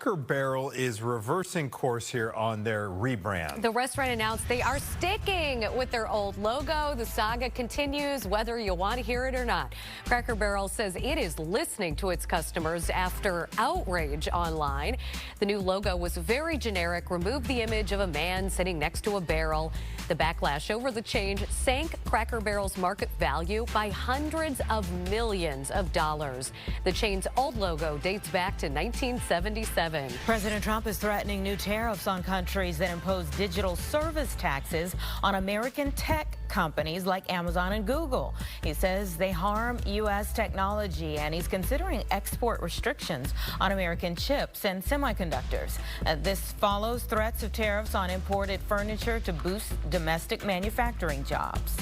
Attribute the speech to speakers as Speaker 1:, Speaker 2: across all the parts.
Speaker 1: Cracker Barrel is reversing course here on their rebrand.
Speaker 2: The restaurant announced they are sticking with their old logo. The saga continues, whether you want to hear it or not. Cracker Barrel says it is listening to its customers after outrage online. The new logo was very generic, removed the image of a man sitting next to a barrel. The backlash over the change sank Cracker Barrel's market value by hundreds of millions of dollars. The chain's old logo dates back to 1977.
Speaker 3: President Trump is threatening new tariffs on countries that impose digital service taxes on American tech companies like Amazon and Google. He says they harm U.S. technology, and he's considering export restrictions on American chips and semiconductors. This follows threats of tariffs on imported furniture to boost domestic manufacturing jobs.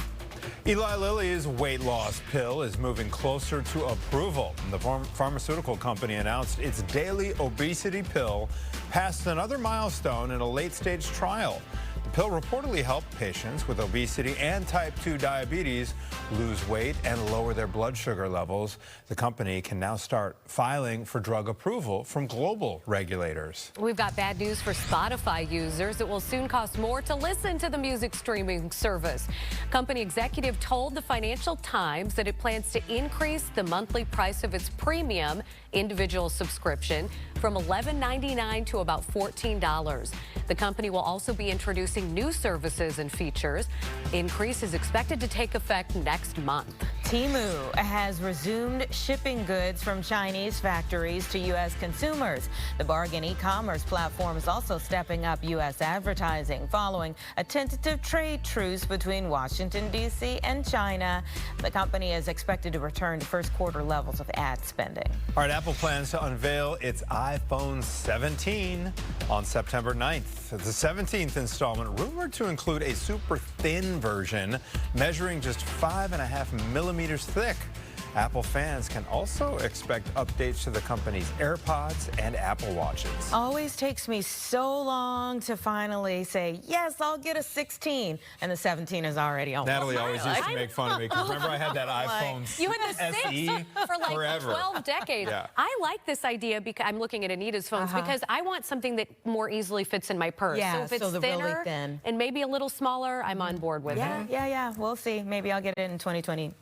Speaker 1: Eli Lilly's weight loss pill is moving closer to approval. The pharmaceutical company announced its daily obesity pill passed another milestone in a late-stage trial. The pill reportedly helped patients with obesity and type 2 diabetes lose weight and lower their blood sugar levels. The company can now start filing for drug approval from global regulators.
Speaker 2: We've got bad news for Spotify users. It will soon cost more to listen to the music streaming service. Company executive told the Financial Times that it plans to increase the monthly price of its premium individual subscription from $11.99 to about $14. The company will also be introducing new services and features. Increase is expected to take effect next month.
Speaker 3: Temu has resumed shipping goods from Chinese factories to U.S. consumers. The bargain e-commerce platform is also stepping up U.S. advertising following a tentative trade truce between Washington, D.C. and China. The company is expected to return to first quarter levels of ad spending.
Speaker 1: All right, Apple plans to unveil its iPhone 17 on September 9th. The 17th installment rumored to include a super thin version measuring just 5.5 millimeters thick. Apple fans can also expect updates to the company's AirPods and Apple Watches.
Speaker 3: Always takes me so long to finally say, yes, I'll get a 16. And the 17 is already on.
Speaker 1: Natalie always used to make fun of me because remember I had that iPhone
Speaker 2: You had the
Speaker 1: SE
Speaker 2: 6 for like
Speaker 1: forever.
Speaker 2: 12 decades.
Speaker 1: Yeah.
Speaker 2: I like this idea because I'm looking at Anita's phones because I want something that more easily fits in my purse.
Speaker 3: Yeah,
Speaker 2: so if it's
Speaker 3: so the
Speaker 2: thinner
Speaker 3: really thin.
Speaker 2: and maybe a little smaller, I'm on board with it.
Speaker 3: Yeah. We'll see. Maybe I'll get it in 2028.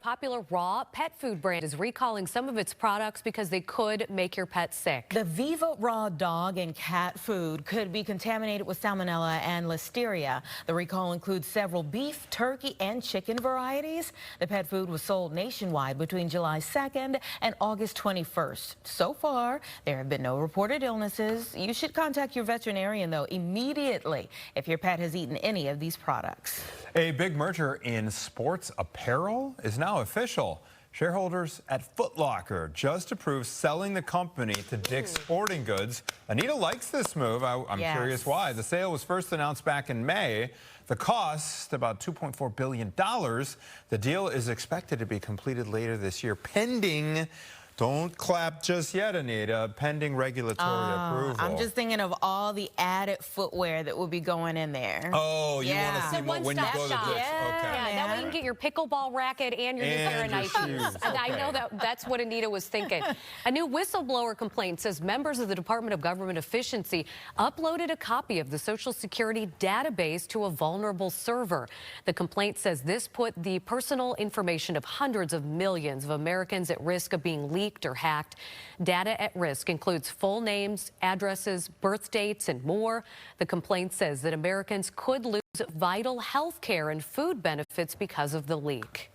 Speaker 2: Popular raw pet food brand is recalling some of its products because they could make your pet sick.
Speaker 3: The Viva raw dog and cat food could be contaminated with salmonella and listeria. The recall includes several beef, turkey, and chicken varieties. The pet food was sold nationwide between July 2nd and August 21st. So far, there have been no reported illnesses. You should contact your veterinarian, though, immediately if your pet has eaten any of these products.
Speaker 1: A big merger in sports apparel is now official. Shareholders at Foot Locker just approved selling the company to Dick's Sporting Goods. Anita likes this move. I'm curious why. The sale was first announced back in May. The cost, about $2.4 billion. The deal is expected to be completed later this year, pending, don't clap just yet, Anita, pending regulatory approval.
Speaker 3: I'm just thinking of all the added footwear that will be going in there.
Speaker 1: Oh, you want to see more when you go to Dick's? Okay.
Speaker 2: Yeah, that way you can get your pickleball racket and your new pair of Nikes.
Speaker 1: Okay.
Speaker 2: I know that's what Anita was thinking. A new whistleblower complaint says members of the Department of Government Efficiency uploaded a copy of the Social Security database to a vulnerable server. The complaint says this put the personal information of hundreds of millions of Americans at risk of being leaked or hacked. Data at risk includes full names, addresses, birth dates, and more. The complaint says that Americans could lose vital health care and food benefits because of the leak.